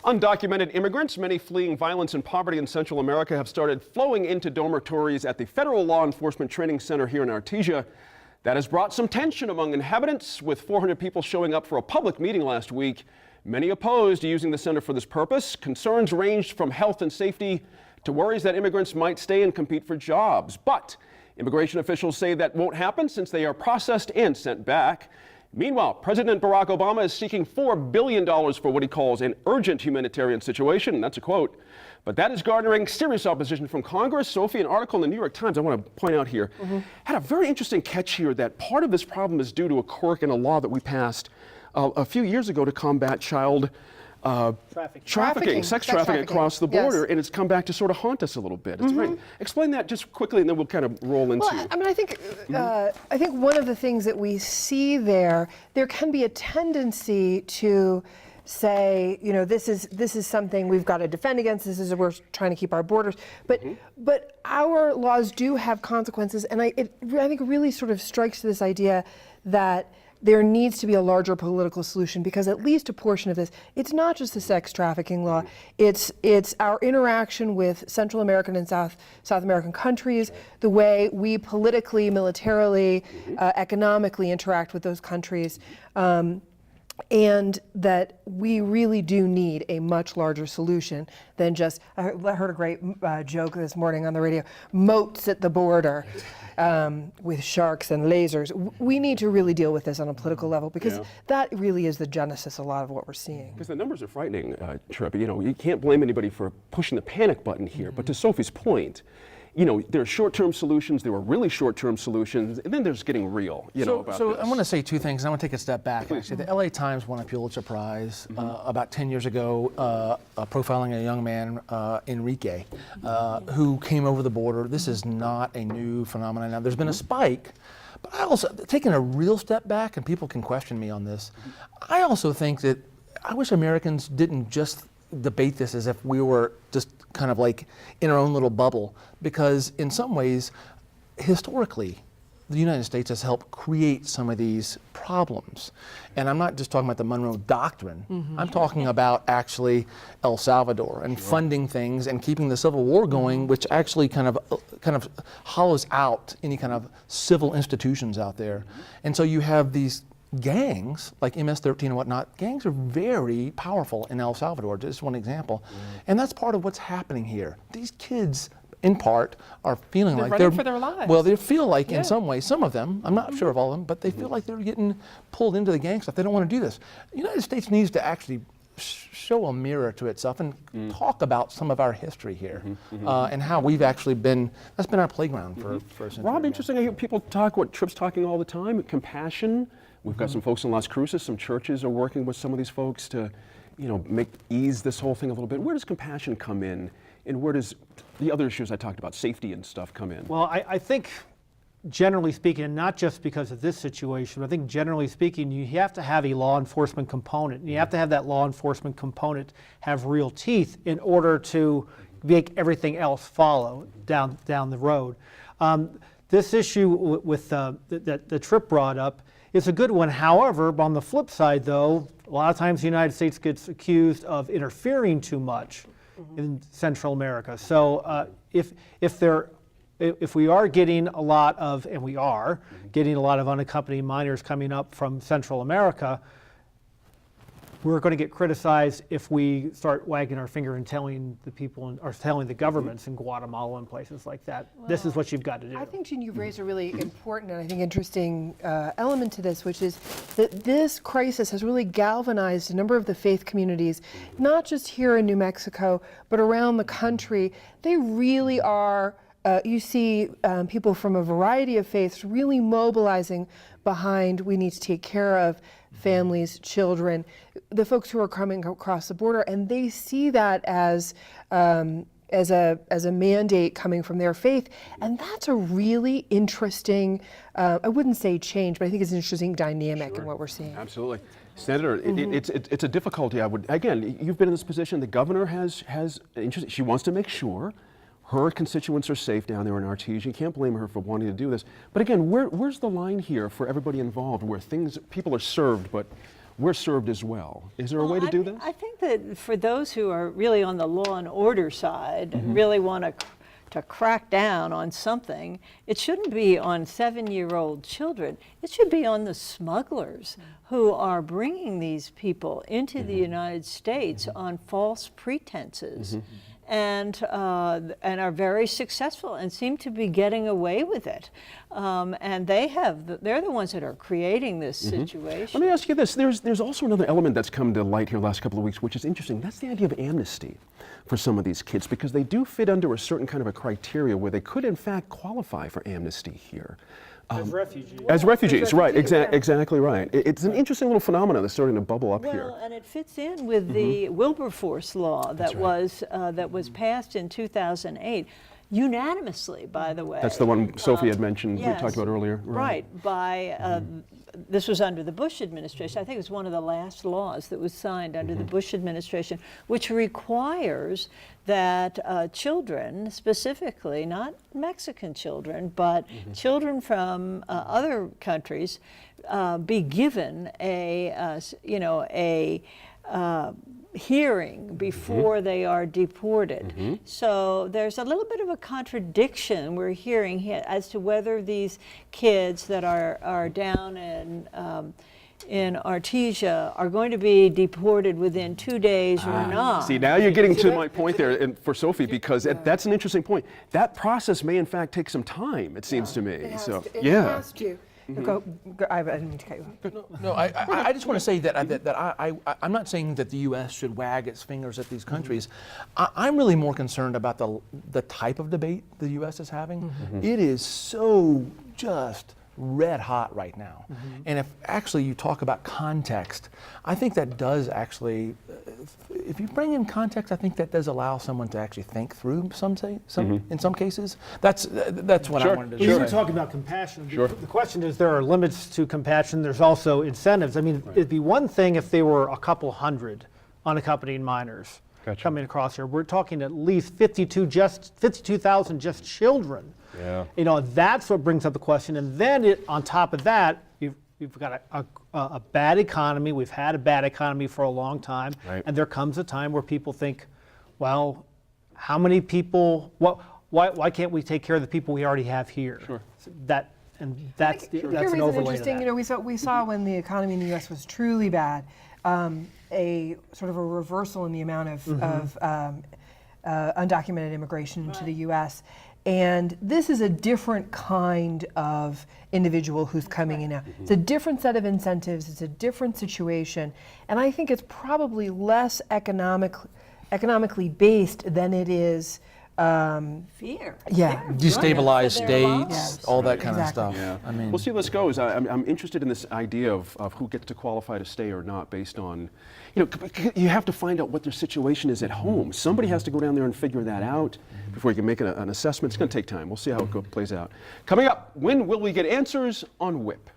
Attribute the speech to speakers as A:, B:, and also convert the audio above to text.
A: Undocumented immigrants, many fleeing violence and poverty in Central America, have started flowing into dormitories at the Federal Law Enforcement Training Center here in Artesia. That has brought some tension among inhabitants, with 400 people showing up for a public meeting last week. Many opposed to using the center for this purpose. Concerns ranged from health and safety to worries that immigrants might stay and compete for jobs. But immigration officials say that won't happen since they are processed and sent back. Meanwhile, President Barack Obama is seeking $4 billion for what he calls an urgent humanitarian situation. That's a quote. But that is garnering serious opposition from Congress. Sophie, an article in the New York Times I want to point out here had a very interesting catch here that part of this problem is due to a quirk in a law that we passed a few years ago to combat child trafficking, sex trafficking across the border, and it's come back to sort of haunt us a little bit. It's right. Explain that just quickly, and then we'll kind of roll into.
B: Well, I mean, I think one of the things that we see there can be a tendency to say, you know, this is something we've got to defend against. This is we're trying to keep our borders, but our laws do have consequences, and I think it really sort of strikes to this idea that there needs to be a larger political solution, because at least a portion of this, it's not just the sex trafficking law, it's our interaction with Central American and South American countries, the way we politically, militarily, economically interact with those countries, and that we really do need a much larger solution than just, I heard a great joke this morning on the radio, moats at the border. With sharks and lasers. We need to really deal with this on a political level, because that really is the genesis of a lot of what we're seeing.
A: Because the numbers are frightening, Tripp. You know, you can't blame anybody for pushing the panic button here. But to Sophie's point, you know, there are short-term solutions, there were really short-term solutions, and then there's getting real, about this.
C: I want to say two things. I want to take a step back. Actually, the LA Times won a Pulitzer Prize about 10 years ago, profiling a young man, Enrique, who came over the border. This is not a new phenomenon. Now, there's been a spike, but I also, taking a real step back, and people can question me on this, I also think that I wish Americans didn't just debate this as if we were just kind of like in our own little bubble, because in some ways, historically, the United States has helped create some of these problems. And I'm not just talking about the Monroe Doctrine. I'm talking about actually El Salvador and funding things and keeping the Civil War going, which actually kind of hollows out any kind of civil institutions out there. And so you have these gangs like MS-13 and whatnot. Gangs are very powerful in El Salvador, just one example. And that's part of what's happening here. These kids, in part, are feeling like
D: they're running for their lives.
C: Well, they feel like in some way, some of them, I'm not sure of all of them, but they feel like they're getting pulled into the gang stuff. They don't want to do this. The United States needs to actually show a mirror to itself and talk about some of our history here and how we've actually been, that's been our playground for a century.
A: Rob, interesting, I hear people talk what Tripp's talking all the time, compassion. We've got some folks in Las Cruces, some churches are working with some of these folks to, ease this whole thing a little bit. Where does compassion come in, and where does the other issues I talked about, safety and stuff, come in?
D: Well, I think, generally speaking, and not just because of this situation, but I think generally speaking, you have to have a law enforcement component. And you have to have that law enforcement component have real teeth in order to make everything else follow down the road. This issue with that Tripp brought up is a good one. However, on the flip side, though, a lot of times the United States gets accused of interfering too much in Central America. So if we are getting a lot of, and we are getting a lot of unaccompanied minors coming up from Central America, we're going to get criticized if we start wagging our finger and telling the people, or telling the governments in Guatemala and places like that, this is what you've got to do.
B: I think, Gene, you've raised a really important and I think interesting element to this, which is that this crisis has really galvanized a number of the faith communities, not just here in New Mexico, but around the country. They really are, you see people from a variety of faiths really mobilizing behind, we need to take care of families, children, the folks who are coming across the border, and they see that as a mandate coming from their faith, and that's a really interesting, I wouldn't say change, but I think it's an interesting dynamic in what we're seeing.
A: Absolutely. Senator, it's a difficulty. Again, you've been in this position, the governor has interest, she wants to make sure her constituents are safe down there in Artesia. You can't blame her for wanting to do this. But again, where's the line here for everybody involved, where people are served, but we're served as well. Is there a way to do that?
E: I think that for those who are really on the law and order side and really want to crack down on something, it shouldn't be on 7-year-old children. It should be on the smugglers who are bringing these people into the United States on false pretenses. And are very successful and seem to be getting away with it. And they're the ones that are creating this situation.
A: Let me ask you this. There's also another element that's come to light here the last couple of weeks, which is interesting. That's the idea of amnesty for some of these kids, because they do fit under a certain kind of a criteria where they could, in fact, qualify for amnesty here.
D: As refugees.
A: As refugees, right,
B: yeah.
A: exactly right. It's an interesting little phenomenon that's starting to bubble up here.
E: Well, and it fits in with the Wilberforce law that was passed in 2008, unanimously, by the way.
A: That's the one Sophie had mentioned, we
E: Yes,
A: talked about earlier.
E: Right, by, this was under the Bush administration. I think it was one of the last laws that was signed under the Bush administration, which requires that children, specifically, not Mexican children, but children from other countries, be given a hearing before they are deported. So there's a little bit of a contradiction we're hearing here as to whether these kids that are down in Artesia are going to be deported within 2 days or not.
A: See, now you're getting to my point there and for Sophie, because that's an interesting point. That process may, in fact, take some time, it seems to me.
B: It has
A: So,
B: to. It
A: yeah.
B: has to. Go, I didn't mean to cut you off.
C: No, I just want to say that I'm not saying that the U.S. should wag its fingers at these countries. I'm really more concerned about the type of debate the U.S. is having. It is so just red hot right now. And if actually you talk about context, I think that does actually, if you bring in context, I think that does allow someone to actually think through in some cases. That's what I wanted to
D: Well, you were
C: say.
D: talking about compassion. The question is, there are limits to compassion. There's also incentives. I mean, it'd be one thing if there were a couple hundred unaccompanied minors coming across here. We're talking at least 52,000 just children.
A: Yeah.
D: You know, that's what brings up the question. And then on top of that, we've got a bad economy. We've had a bad economy for a long time.
A: Right.
D: And there comes a time where people think, well, how many people, why can't we take care of the people we already have here?
A: Sure.
D: That's an overlay
B: interesting.
D: to that.
B: We saw when the economy in the U.S. was truly bad, a sort of a reversal in the amount of undocumented immigration into the U.S. And this is a different kind of individual who's coming in now. It's a different set of incentives. It's a different situation, and I think it's probably less economically based than it is.
E: Fear.
B: Yeah.
C: Destabilized
E: For their
C: states,
E: lives.
C: all that kind
B: Exactly.
C: of stuff.
A: Yeah.
C: I mean,
A: We'll see how this goes. I'm interested in this idea of who gets to qualify to stay or not based on, you have to find out what their situation is at home. Somebody has to go down there and figure that out before you can make an assessment. It's going to take time. We'll see how it plays out. Coming up, when will we get answers on WIP?